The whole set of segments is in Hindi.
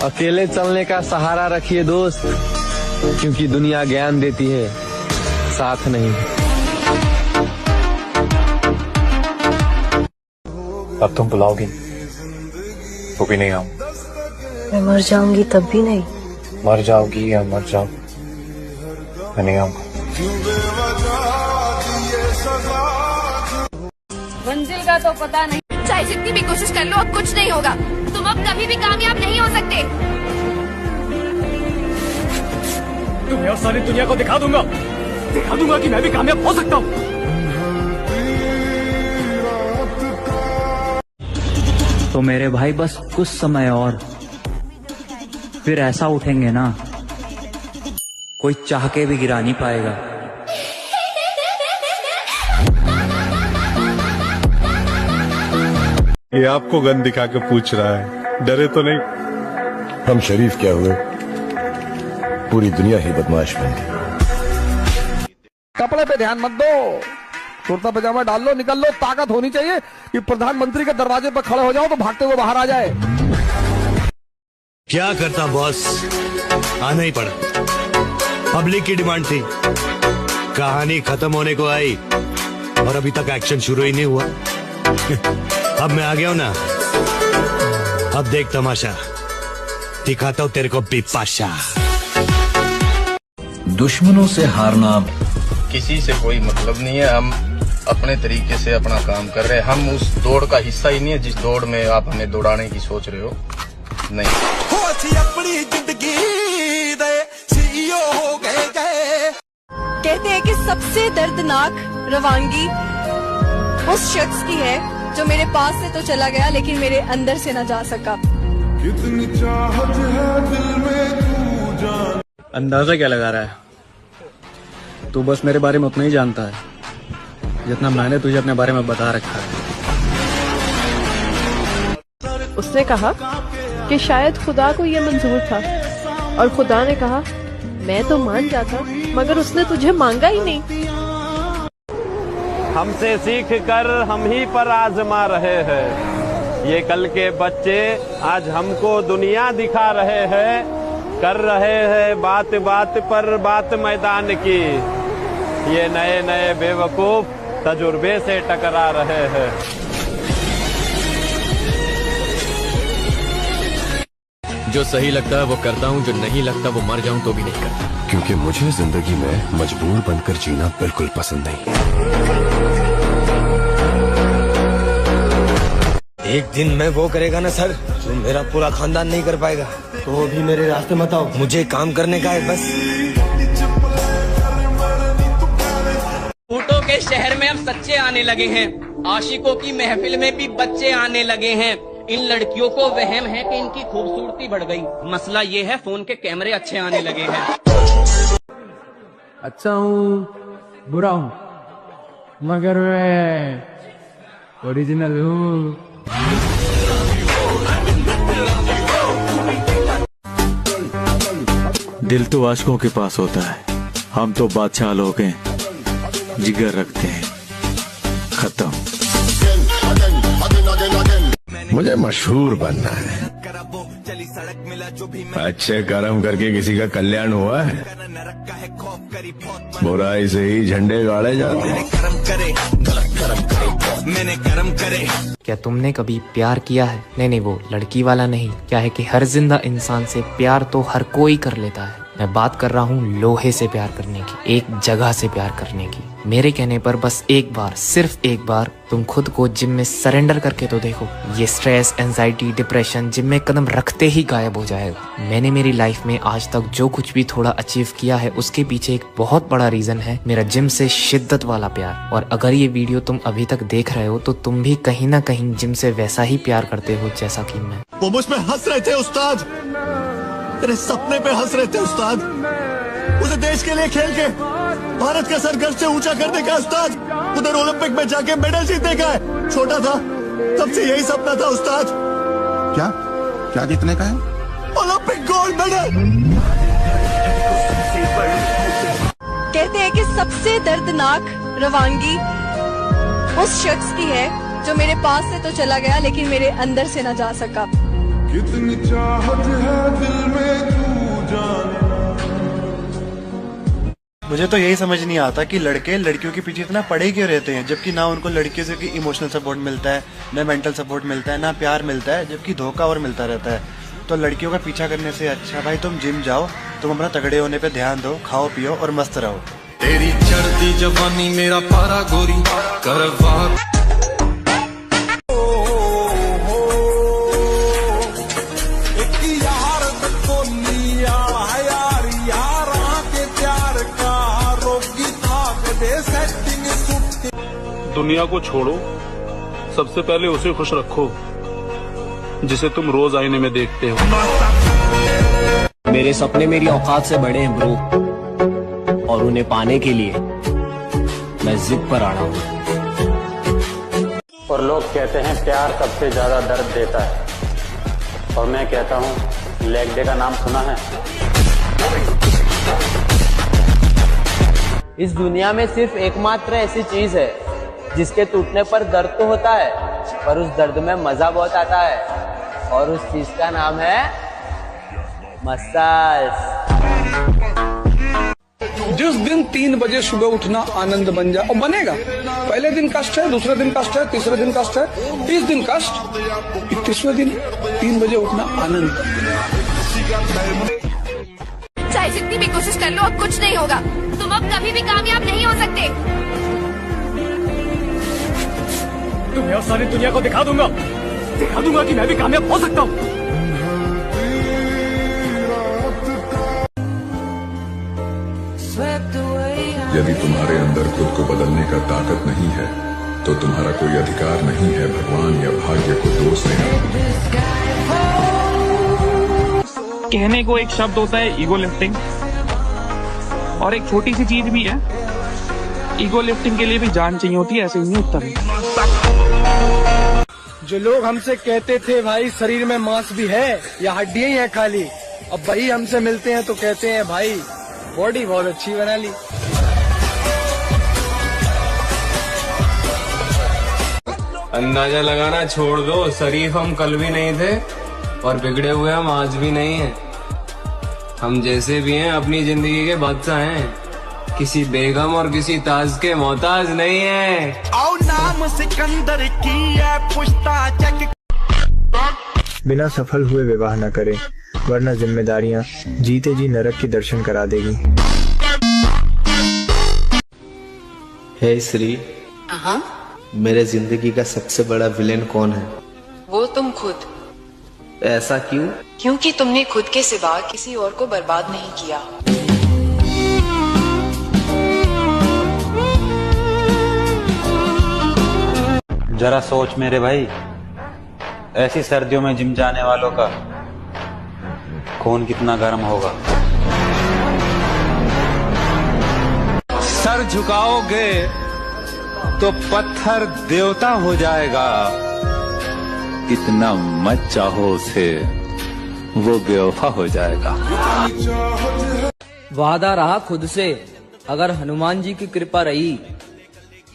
अकेले चलने का सहारा रखिए दोस्त, क्योंकि दुनिया ज्ञान देती है, साथ नहीं। अब तुम बुलाओगी तो भी नहीं आऊँ। मैं मर जाऊंगी तब भी नहीं। मर जाओगी या मर जाओ, मैं नहीं आऊंगा। मंजिल का तो पता नहीं, चाहे जितनी भी कोशिश कर लो अब कुछ नहीं होगा। तुम अब कभी भी कामयाब नहीं हो सकते। तुम्हें और सारी दुनिया को दिखा दूंगा कि मैं भी कामयाब हो सकता हूँ। तो मेरे भाई बस कुछ समय और, फिर ऐसा उठेंगे ना कोई चाह के भी गिरा नहीं पाएगा। ये आपको गन दिखा के पूछ रहा है, डरे तो नहीं? हम शरीफ क्या हुए, पूरी दुनिया ही बदमाश बन गई। कपड़े पे ध्यान मत दो, कुर्ता पजामा डाल लो, निकल लो। ताकत होनी चाहिए कि प्रधानमंत्री के दरवाजे पर खड़े हो जाओ तो भागते हुए बाहर आ जाए। क्या करता बॉस, आना ही पड़ा। पब्लिक की डिमांड थी, कहानी खत्म होने को आई और अभी तक एक्शन शुरू ही नहीं हुआ। अब मैं आ गया हूं ना, अब देख तमाशा, दिखाता हूं तेरे को बिपाशा। दुश्मनों से हारना किसी से कोई मतलब नहीं है। हम अपने तरीके से अपना काम कर रहे हैं। हम उस दौड़ का हिस्सा ही नहीं है जिस दौड़ में आप हमें दौड़ाने की सोच रहे हो। नहीं, अपनी जिंदगी दे सीईओ हो गए। कहते हैं कि सबसे दर्दनाक रवानगी उस शख्स की है जो मेरे पास से तो चला गया लेकिन मेरे अंदर से न जा सका। कितनी चाहत है दिल में तू जान। अंदाजा क्या लगा रहा है तू? बस मेरे बारे में उतना ही जानता है जितना मैंने तुझे अपने बारे में बता रखा है। उसने कहा कि शायद खुदा को ये मंजूर था और खुदा ने कहा मैं तो मान जाता, मगर उसने तुझे मांगा ही नहीं। हमसे सीख कर हम ही पर आजमा रहे हैं। ये कल के बच्चे आज हमको दुनिया दिखा रहे हैं। कर रहे हैं बात बात पर बात मैदान की। ये नए नए बेवकूफ तजुर्बे से टकरा रहे हैं। जो सही लगता है वो करता हूँ, जो नहीं लगता वो मर जाऊँ तो भी नहीं करता। क्योंकि मुझे जिंदगी में मजबूर बनकर जीना बिल्कुल पसंद नहीं। एक दिन मैं वो करेगा ना सर, जो मेरा पूरा खानदान नहीं कर पाएगा। तो भी मेरे रास्ते मत आओ, मुझे काम करने का है बस। ऊँटों के शहर में अब सच्चे आने लगे हैं। आशिकों की महफिल में भी बच्चे आने लगे हैं। इन लड़कियों को वहम है कि इनकी खूबसूरती बढ़ गई। मसला ये है फोन के कैमरे अच्छे आने लगे हैं। अच्छा हूँ, बुरा हूँ, मगर मैं ओरिजिनल हूँ। दिल तो आशिकों के पास होता है, हम तो बादशाह लोग हैं, जिगर रखते हैं। खत्म। मुझे मशहूर बनना है। अच्छे कर्म करके किसी का कल्याण हुआ है? बुराई से ही झंडे गाड़े जाते हैं। क्या तुमने कभी प्यार किया है? नहीं, वो लड़की वाला नहीं। क्या है कि हर जिंदा इंसान से प्यार तो हर कोई कर लेता है। मैं बात कर रहा हूँ लोहे से प्यार करने की, एक जगह से प्यार करने की। मेरे कहने पर बस एक बार, सिर्फ एक बार तुम खुद को जिम में सरेंडर करके तो देखो। ये स्ट्रेस, एंजाइटी, डिप्रेशन जिम में कदम रखते ही गायब हो जाएगा। मैंने मेरी लाइफ में आज तक जो कुछ भी थोड़ा अचीव किया है उसके पीछे एक बहुत बड़ा रीजन है मेरा जिम से शिद्दत वाला प्यार। और अगर ये वीडियो तुम अभी तक देख रहे हो तो तुम भी कहीं ना कहीं जिम से वैसा ही प्यार करते हो जैसा कि मैं। वो मुझ पे हंस रहे थे उस्ताद, तेरे सपने पे हंस रहे थे उस्ताद। उसे देश के लिए खेल के भारत का सर गर्व से ऊंचा करने का उस्ताद। उधर ओलंपिक में जाके मेडल जीतने का है। छोटा था तब से यही सपना था उस्ताद। क्या क्या जीतने का है? Olympic gold medal. कहते हैं कि सबसे दर्दनाक रवानगी उस शख्स की है जो मेरे पास से तो चला गया लेकिन मेरे अंदर से न जा सका। कितनी चाहत है दिल में तू जाने। मुझे तो यही समझ नहीं आता कि लड़के लड़कियों के पीछे इतना पड़े क्यों रहते हैं, जबकि ना उनको लड़कियों से इमोशनल सपोर्ट मिलता है, ना मेंटल सपोर्ट मिलता है, ना प्यार मिलता है, जबकि धोखा और मिलता रहता है। तो लड़कियों का पीछा करने से अच्छा भाई तुम जिम जाओ, तुम अपना तगड़े होने पे ध्यान दो, खाओ पियो और मस्त रहो। तेरी चढ़ती जवानी मेरा पारा गोरी करवा। दुनिया को छोड़ो, सबसे पहले उसे खुश रखो जिसे तुम रोज आईने में देखते हो। मेरे सपने मेरी औकात से बड़े हैं ब्रो, और उन्हें पाने के लिए मैं जिद पर अड़ा हूँ। और लोग कहते हैं प्यार सबसे ज्यादा दर्द देता है, और मैं कहता हूँ लेग डे का नाम सुना है? इस दुनिया में सिर्फ एकमात्र ऐसी चीज है जिसके टूटने पर दर्द तो होता है, पर उस दर्द में मजा बहुत आता है, और उस चीज का नाम है मसाज। जिस दिन 3 बजे सुबह उठना आनंद बन जाए, और बनेगा। पहले दिन कष्ट है, दूसरे दिन कष्ट है, तीसरे दिन कष्ट है, 30 दिन कष्ट, 31वें दिन 3 बजे उठना आनंद। चाहे जितनी भी कोशिश कर लो अब कुछ नहीं होगा, तुम अब कभी भी कामयाब नहीं हो सकते। तुम्हें और सारी दुनिया को दिखा दूंगा कि मैं भी कामयाब हो सकता हूँ। यदि तुम्हारे अंदर खुद को बदलने का ताकत नहीं है तो तुम्हारा कोई अधिकार नहीं है भगवान या भाग्य को दोष देने। कहने को एक शब्द होता है ईगो लिफ्टिंग, और एक छोटी सी चीज भी है, ईगो लिफ्टिंग के लिए भी जान चाहिए होती है, ऐसे ही नहीं होता है। जो लोग हमसे कहते थे भाई शरीर में मांस भी है या हड्डियां ही है खाली, अब वही हमसे मिलते हैं तो कहते हैं भाई बॉडी बहुत अच्छी बना ली। अंदाजा लगाना छोड़ दो, शरीफ हम कल भी नहीं थे और बिगड़े हुए हम आज भी नहीं हैं। हम जैसे भी हैं अपनी जिंदगी के बादशाह हैं, किसी बेगम और किसी ताज के मोहताज नहीं है। आओ नाम सिकंदर की है पुश्ता चक। बिना सफल हुए विवाह न करें, वरना जिम्मेदारियां जीते जी नरक के दर्शन करा देगी। हे श्री, मेरे जिंदगी का सबसे बड़ा विलेन कौन है? वो तुम खुद। ऐसा क्यों? क्योंकि तुमने खुद के सिवा किसी और को बर्बाद नहीं किया। जरा सोच मेरे भाई, ऐसी सर्दियों में जिम जाने वालों का खून कितना गर्म होगा। सर झुकाओगे तो पत्थर देवता हो जाएगा, कितना मत चाहो उसे वो बेवफा हो जाएगा। वादा रहा खुद से, अगर हनुमान जी की कृपा रही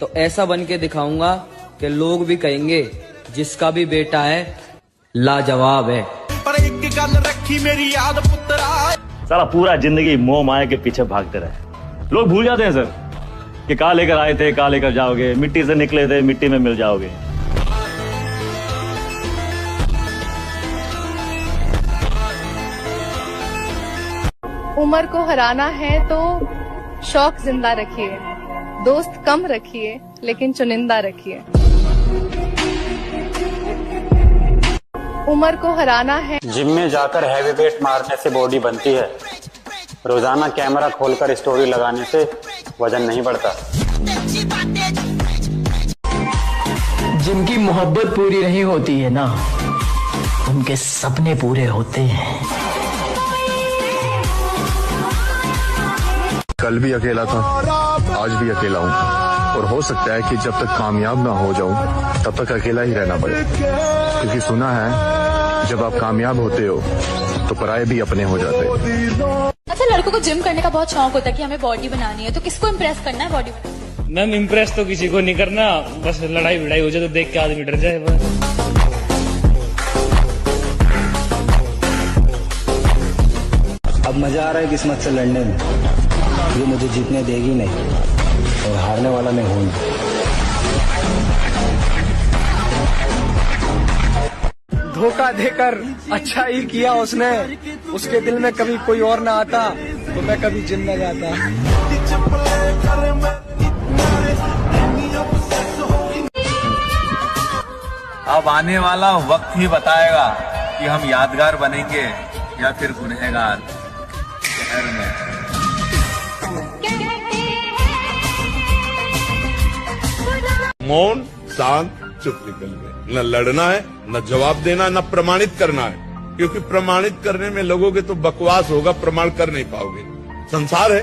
तो ऐसा बन के दिखाऊंगा कि लोग भी कहेंगे जिसका भी बेटा है लाजवाब है। पर एक गल रखी मेरी याद पुत्रा। सारा पूरा जिंदगी मोह माया के पीछे भागते रहे, लोग भूल जाते हैं सर कि कहाँ लेकर आए थे कहाँ लेकर जाओगे, मिट्टी से निकले थे मिट्टी में मिल जाओगे। उम्र को हराना है तो शौक जिंदा रखिए, दोस्त कम रखिए लेकिन चुनिंदा रखिए। उम्र को हराना है। जिम में जाकर हैवी वेट मारने से बॉडी बनती है, रोजाना कैमरा खोलकर स्टोरी लगाने से वजन नहीं बढ़ता। जिनकी मोहब्बत पूरी नहीं होती है ना, उनके सपने पूरे होते हैं। कल भी अकेला था, आज भी अकेला हूँ, और हो सकता है कि जब तक कामयाब ना हो जाऊं तब तक अकेला ही रहना पड़े, क्योंकि सुना है जब आप कामयाब होते हो तो पराये भी अपने हो जाते हैं। अच्छा, लड़कों को जिम करने का बहुत शौक होता है कि हमें बॉडी बनानी है, तो किसको इम्प्रेस करना है बॉडी बनाने? मैम इम्प्रेस तो किसी को नहीं करना, बस लड़ाई भिड़ाई हो जाए तो देख के आदमी डर जाए बस। अब मजा आ रहा है किस्मत से लड़ने में। ये मुझे जीतने देगी नहीं और हारने वाला मैं हूं। धोखा देकर अच्छा ही किया उसने। उसके दिल में कभी कोई और ना आता तो मैं कभी जिम न जाता। अब आने वाला वक्त ही बताएगा कि हम यादगार बनेंगे या फिर गुनहगार शहर में। मौन, शांत, चुप निकल गए। न लड़ना है, न जवाब देना, न प्रमाणित करना है, क्योंकि प्रमाणित करने में लगोगे तो बकवास होगा, प्रमाण कर नहीं पाओगे। संसार है,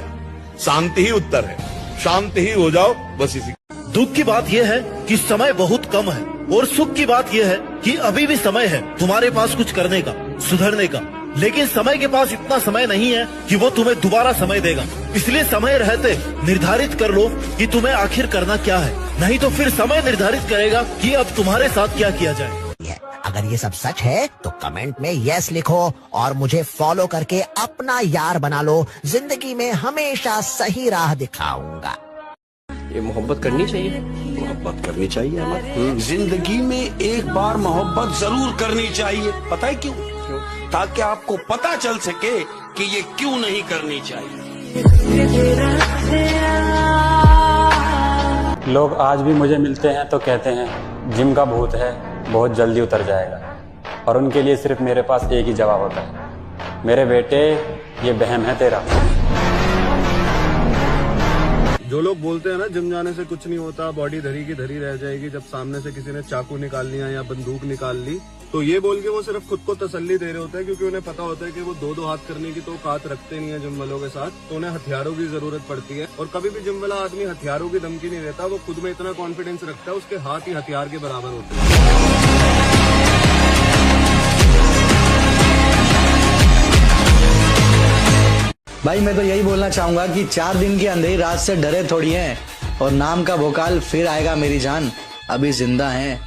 शांति ही उत्तर है, शांत ही हो जाओ, बस इसी। दुख की बात यह है कि समय बहुत कम है और सुख की बात यह है कि अभी भी समय है तुम्हारे पास कुछ करने का, सुधरने का। लेकिन समय के पास इतना समय नहीं है कि वो तुम्हें दोबारा समय देगा। इसलिए समय रहते निर्धारित कर लो कि तुम्हें आखिर करना क्या है, नहीं तो फिर समय निर्धारित करेगा कि अब तुम्हारे साथ क्या किया जाए। अगर ये सब सच है तो कमेंट में यस लिखो और मुझे फॉलो करके अपना यार बना लो। जिंदगी में हमेशा सही राह दिखाऊंगा। ये मोहब्बत करनी चाहिए, मोहब्बत करनी चाहिए हमारी जिंदगी में एक बार मोहब्बत जरूर करनी चाहिए। पता है क्यों? ताकि आपको पता चल सके कि ये क्यों नहीं करनी चाहिए। लोग आज भी मुझे मिलते हैं तो कहते हैं जिम का भूत है, बहुत जल्दी उतर जाएगा। और उनके लिए सिर्फ मेरे पास एक ही जवाब होता है, मेरे बेटे ये बहम है तेरा। जो लोग बोलते हैं ना जिम जाने से कुछ नहीं होता, बॉडी धरी की धरी रह जाएगी, जब सामने से किसी ने चाकू निकाल लिया या बंदूक निकाल ली तो ये बोल के वो सिर्फ खुद को तसल्ली दे रहे होते हैं, क्योंकि उन्हें पता होता है कि वो दो हाथ करने की तो औकात रखते नहीं है जिम वालों के साथ, तो उन्हें हथियारों की जरूरत पड़ती है। और कभी भी जिम वाला आदमी हथियारों की धमकी नहीं देता, वो खुद में इतना कॉन्फिडेंस रखता है, उसके हाथ ही हथियार के बराबर होते हैं। भाई मैं तो यही बोलना चाहूंगा कि 4 दिन की अंधेरी रात से डरे थोड़ी हैं और नाम का भोकाल फिर आएगा मेरी जान। अभी जिंदा हैं,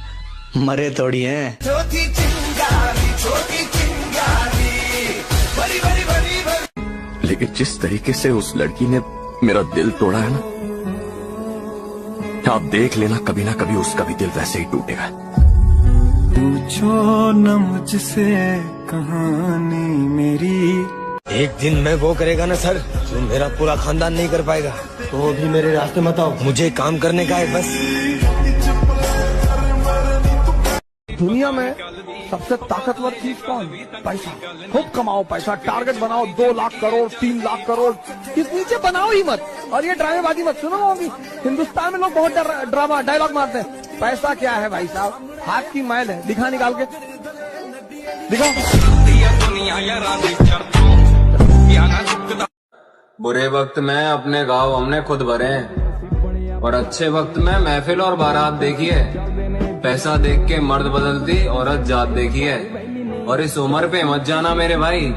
मरे थोड़ी हैं। छोटी चिंगारी, छोटी चिंगारी, बड़ी बड़ी बड़ी बड़ी। लेकिन जिस तरीके से उस लड़की ने मेरा दिल तोड़ा है ना, आप देख लेना कभी ना कभी उसका भी दिल वैसे ही टूटेगा। पूछो न मुझसे कहानी मेरी। एक दिन मैं वो करेगा ना सर, जो मेरा पूरा खानदान नहीं कर पाएगा, तो भी मेरे रास्ते मत आओ। मुझे काम करने का है बस। दुनिया में सबसे ताकतवर चीज कौन? पैसा। खूब कमाओ पैसा, टारगेट बनाओ 2 लाख करोड़ 3 लाख करोड़, किस नीचे बनाओ ही मत। और ये ड्रामेबाजी मत सुनो। अभी हिंदुस्तान में लोग बहुत ड्रामा डायलॉग मारते हैं। पैसा क्या है भाई साहब? हाथ की मैल है, दिखा निकाल के दिखाओ। बुरे वक्त में अपने गाँव हमने खुद भरे हैं, और अच्छे वक्त में महफिल और बारात देखी है। पैसा देख के मर्द बदलती, औरत जात देखी है। और इस उम्र पे मत जाना मेरे भाई,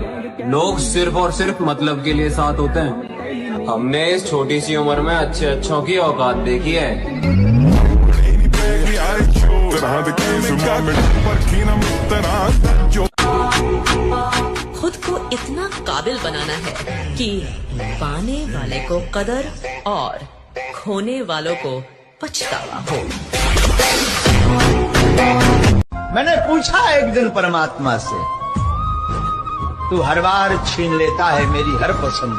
लोग सिर्फ और सिर्फ मतलब के लिए साथ होते हैं। हमने इस छोटी सी उम्र में अच्छे अच्छों की औकात देखी है। खुद को इतना काबिल बनाना है कि पाने वाले को कदर और खोने वालों को पछतावा हो। मैंने पूछा एक दिन परमात्मा से, तू हर बार छीन लेता है मेरी हर पसंद।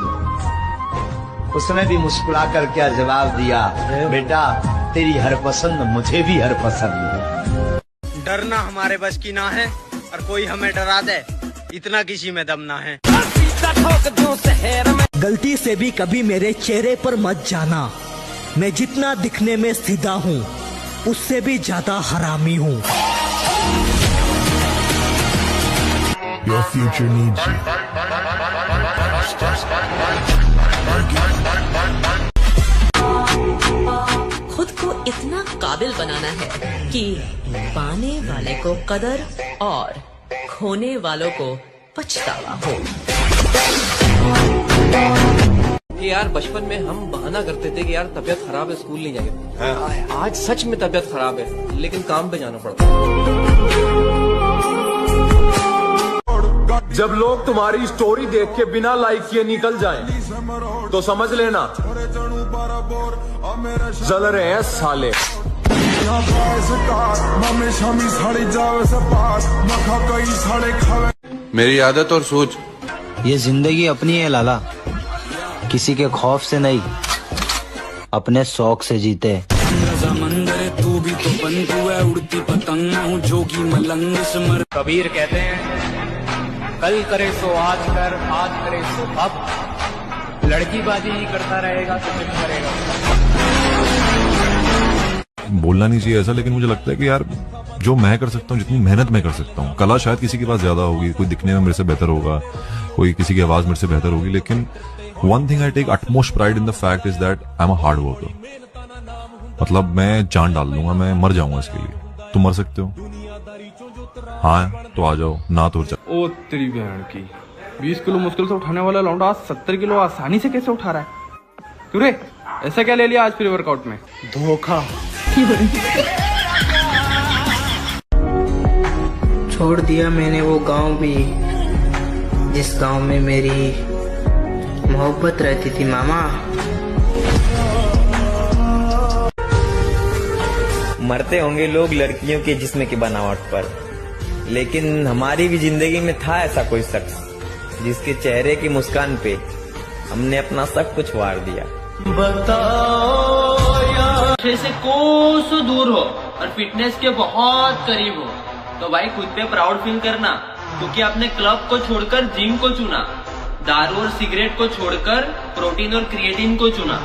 उसने भी मुस्कुराकर क्या जवाब दिया, बेटा तेरी हर पसंद मुझे भी हर पसंद है। डरना हमारे बस की ना है और कोई हमें डरा दे, इतना किसी में दम ना है। गलती से भी कभी मेरे चेहरे पर मत जाना। मैं जितना दिखने में सीधा हूँ उससे भी ज्यादा हरामी हूँ। Your future needs you. खुद को इतना काबिल बनाना है कि पाने वाले को कदर और खोने वालों को पछतावा हो। कि यार बचपन में हम बहाना करते थे कि यार तबीयत खराब है, स्कूल नहीं जाएंगे। आज सच में तबीयत खराब है, लेकिन काम पे जाना पड़ता है। जब लोग तुम्हारी स्टोरी देख के बिना लाइक किए निकल जाएं, तो समझ लेना जल रहे हैं साले। मेरी आदत और सोच, ये जिंदगी अपनी है लाला, किसी के खौफ से नहीं, अपने शौक से जीते। तू भी तो बंधु है, उड़ती पतंग हूँ जोगी मलंग सिमर। कबीर कहते हैं कल करे सो आज कर, आज करे सो अब, लड़कीबाजी ही करता रहेगा तो फिर करेगा। बोलना नहीं चाहिए ऐसा, लेकिन मुझे लगता है कि यार जो मैं कर सकता हूँ, जितनी मेहनत मैं कर सकता हूँ, कला शायद किसी के पास ज्यादा होगी, कोई दिखने में मेरे से बेहतर होगा, कोई किसी की आवाज मेरे से बेहतर होगी, लेकिन one thing I take utmost pride in the fact is that I am a hard worker. मतलब मैं जान डाल दूंगा, मैं मर जाऊंगा इसके लिए। तुम मर सकते हो? हाँ तो आ जाओ, ना तो जा। ओ तेरी बहन की, 20 किलो मुश्किल से उठाने वाला लौंडा आज 70 किलो आसानी से कैसे उठा रहा है? क्यों रे, ऐसा क्या ले लिया आज प्री वर्कआउट में? धोखा। छोड़ दिया मैंने वो गांव भी, जिस गांव में मेरी मोहब्बत रहती थी मामा। मरते होंगे लोग लड़कियों के जिस्म की बनावट पर, लेकिन हमारी भी जिंदगी में था ऐसा कोई शख्स जिसके चेहरे की मुस्कान पे हमने अपना सब कुछ वार दिया। बताओ यार, से कोसों दूर हो और फिटनेस के बहुत करीब हो तो भाई खुद पे प्राउड फील करना, क्योंकि आपने क्लब को छोड़कर जिम को चुना, दारू और सिगरेट को छोड़कर प्रोटीन और क्रिएटिन को चुना।